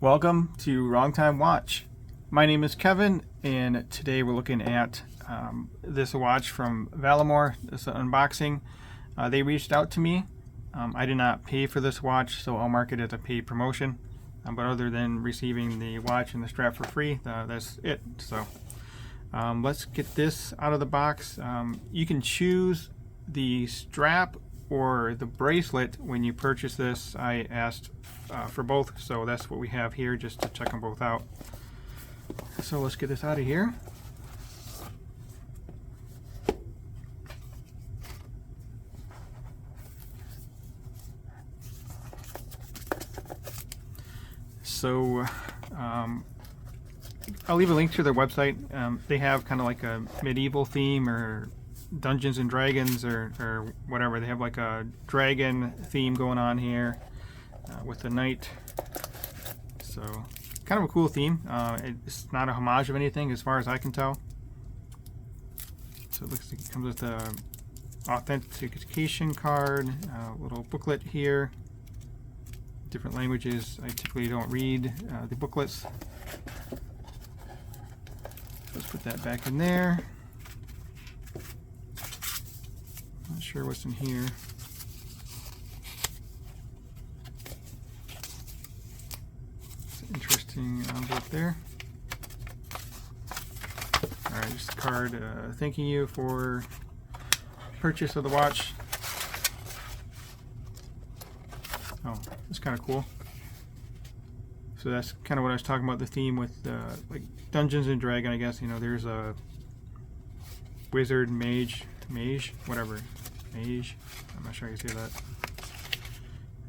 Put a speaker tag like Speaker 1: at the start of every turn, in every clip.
Speaker 1: Welcome to Wrong Time Watch. My name is Kevin, and today we're looking at this watch from Valimor. This is an unboxing. They reached out to me. I did not pay for this watch, so I'll mark it as a paid promotion. But other than receiving the watch and the strap for free, that's it. So let's get this out of the box. You can choose the strap or the bracelet when you purchase this. I asked for both, so that's what we have here, just to check them both out. So let's get this out of here. So I'll leave a link to their website. They have kind of like a medieval theme, or Dungeons and Dragons, or whatever. They have like a dragon theme going on here with the knight. So kind of a cool theme. It's not a homage of anything as far as I can tell. So it looks like it comes with a authentication card, a little booklet here. Different languages. I typically don't read the booklets. Let's put that back in there. Not sure what's in here. It's an interesting envelope there. Alright, just a card thanking you for purchase of the watch. Oh, that's kind of cool. So that's kind of what I was talking about, the theme with like Dungeons and Dragons, I guess. You know, there's a wizard, mage, whatever. Mage. I'm not sure how you say that.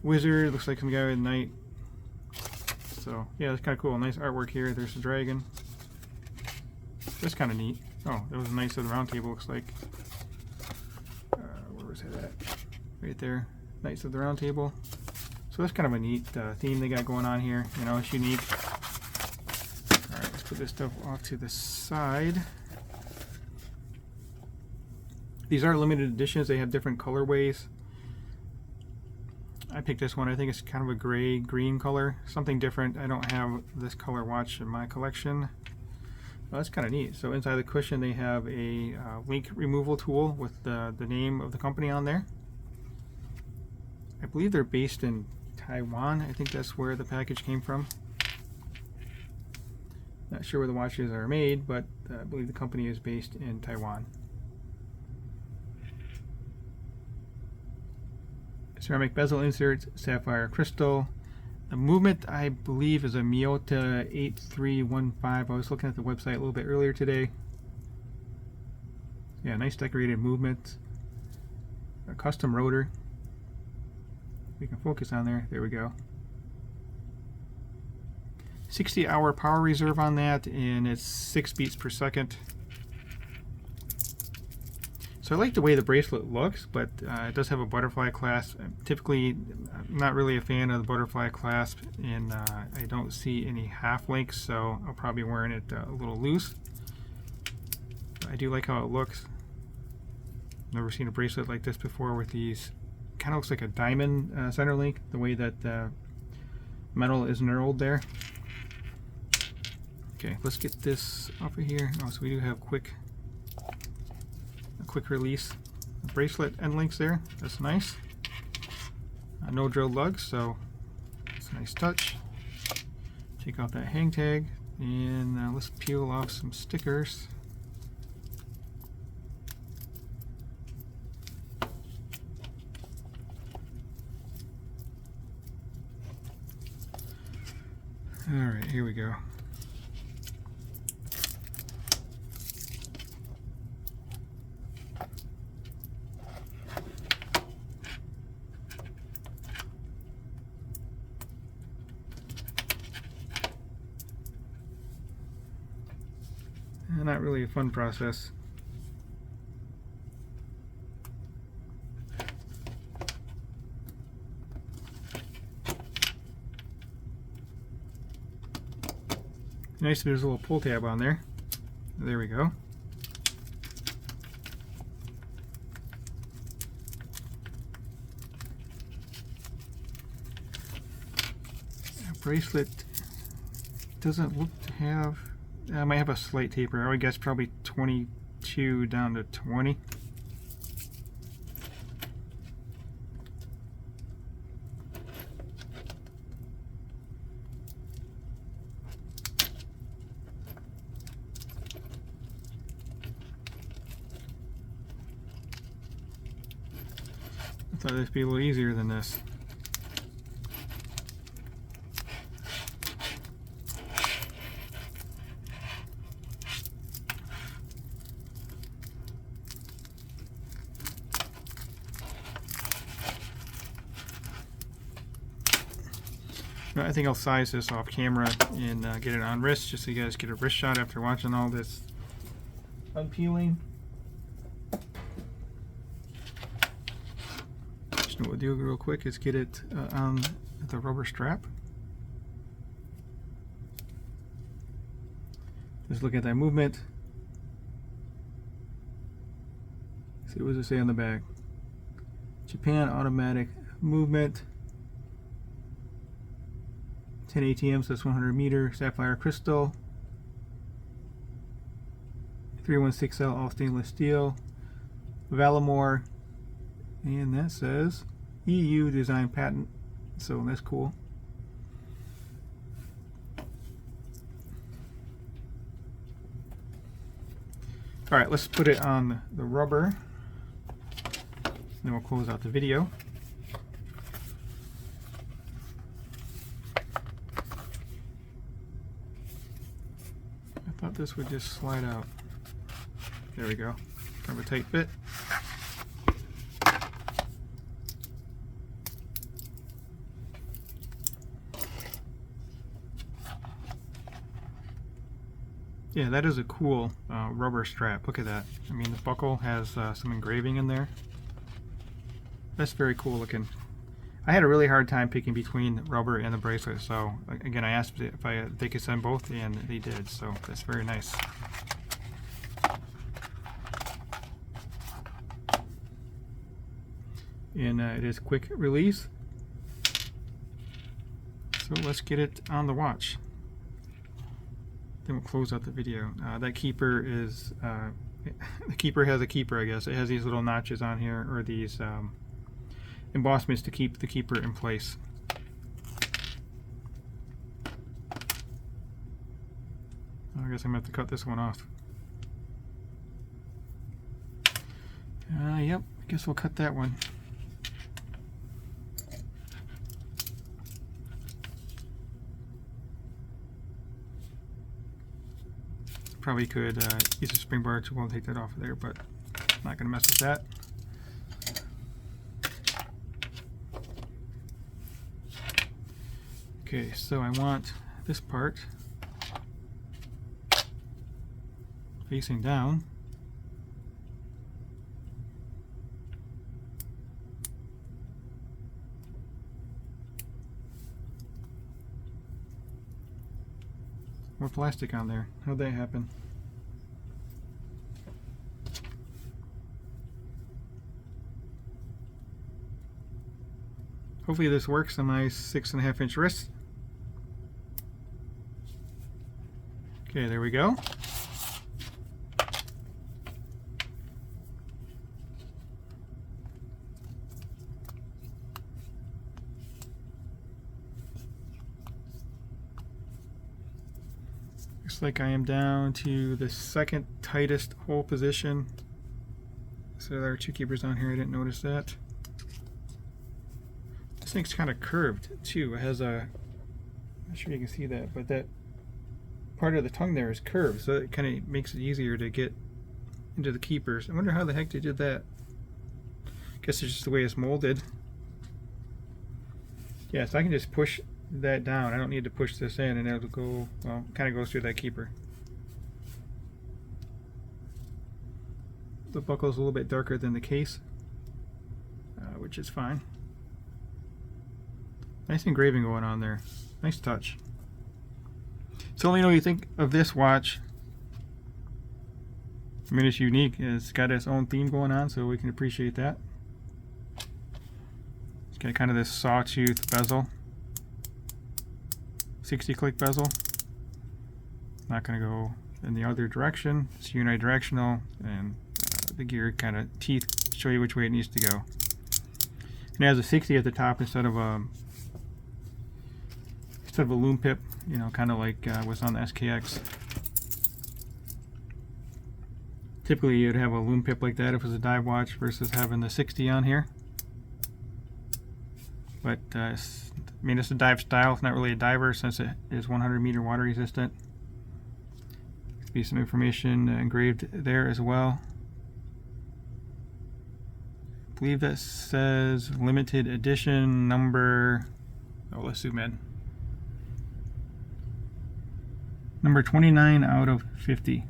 Speaker 1: Wizard, looks like some guy with a knight. So, yeah, that's kind of cool. Nice artwork here. There's the dragon. That's kind of neat. Oh, that was a Knights of the Round Table, looks like. Where was it at? Right there. Knights of the Round Table. So that's kind of a neat theme they got going on here. You know, it's unique. Alright, let's put this stuff off to the side. These are limited editions. They have different colorways. I picked this one. I think it's kind of a gray-green color. Something different. I don't have this color watch in my collection. Well, that's kind of neat. So inside the cushion they have a link removal tool with the name of the company on there. I believe they're based in Taiwan. I think that's where the package came from. Not sure where the watches are made, but I believe the company is based in Taiwan. Ceramic bezel inserts, sapphire crystal. The movement, I believe, is a Miyota 8315. I was looking at the website a little bit earlier today. Yeah, nice decorated movement. A custom rotor. We can focus on there. There we go. 60-hour power reserve on that, and it's 6 beats per second. So I like the way the bracelet looks, but it does have a butterfly clasp. Typically, I'm not really a fan of the butterfly clasp, and I don't see any half links, so I'll probably be wearing it a little loose. But I do like how it looks. Never seen a bracelet like this before with these. Kind of looks like a diamond center link, the way that metal is knurled there. Okay, let's get this off of here. Oh, so we do have a quick release bracelet end links there. That's nice. No drilled lugs, so it's a nice touch. Take off that hang tag, and let's peel off some stickers. Alright, here we go. Not really a fun process. Nice, there's a little pull tab on there. There we go. bracelet doesn't look to have, I might have a slight taper. I would guess probably 22 down to 20. I thought this would be a little easier than this. I think I'll size this off camera and get it on wrist, just so you guys get a wrist shot after watching all this unpeeling. Just what we'll do real quick is get it on the rubber strap. Just look at that movement. See, what does it say on the back? Japan automatic movement. 10 ATM, so that's 100 meter sapphire crystal. 316L all stainless steel. Valimor, and that says EU design patent, so that's cool. All right, let's put it on the rubber. Then we'll close out the video. I thought this would just slide out. There we go. Kind of a tight fit. Yeah, that is a cool rubber strap. Look at that. I mean, the buckle has some engraving in there. That's very cool looking. I had a really hard time picking between the rubber and the bracelet, so again, I asked if they could send both, and they did, so that's very nice. And it is quick release. So let's get it on the watch. Then we'll close out the video. That keeper is, the keeper has a keeper, I guess. It has these little notches on here, or these embossments to keep the keeper in place. I guess I'm going to have to cut this one off. Yep, I guess we'll cut that one. Probably could use a spring bar tool and take that off of there, but I'm not going to mess with that. Okay, so I want this part facing down. More plastic on there. How'd that happen? Hopefully this works on my 6.5 inch wrist. Okay, there we go. Looks like I am down to the second tightest hole position. So there are two keepers on here, I didn't notice that. This thing's kind of curved too. It has a, I'm not sure you can see that, but that part of the tongue there is curved, so it kind of makes it easier to get into the keepers. I wonder how the heck they did that. Guess it's just the way it's molded. Yeah, so I can just push that down. I don't need to push this in, and it'll go, well, kind of goes through that keeper. The buckle is a little bit darker than the case, which is fine. Nice engraving going on there. Nice touch. So let me know what you think of this watch. I mean, it's unique. It's got its own theme going on, so we can appreciate that. It's got kind of this sawtooth bezel. 60 click bezel. not going to go in the other direction. It's unidirectional, and the gear kind of teeth show you which way it needs to go. And it has a 60 at the top instead of a loom pip, you know, kind of like what's on the SKX. Typically you'd have a loom pip like that if it was a dive watch versus having the 60 on here. But I mean, it's a dive style. It's not really a diver since it is 100-meter water resistant. There'll be some information engraved there as well. I believe that says limited edition number, oh, let's zoom in. Number 29 out of 50.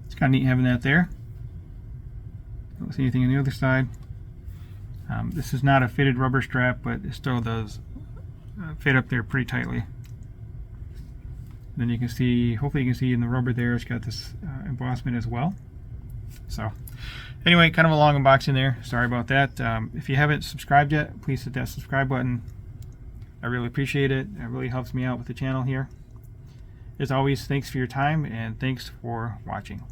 Speaker 1: It's kind of neat having that there. Don't see anything on the other side. This is not a fitted rubber strap, but it still does fit up there pretty tightly. Then you can see, hopefully you can see in the rubber there, it's got this embossment as well. So anyway, kind of a long unboxing there. Sorry about that. If you haven't subscribed yet, please hit that subscribe button. I really appreciate it. It really helps me out with the channel here. As always, thanks for your time and thanks for watching.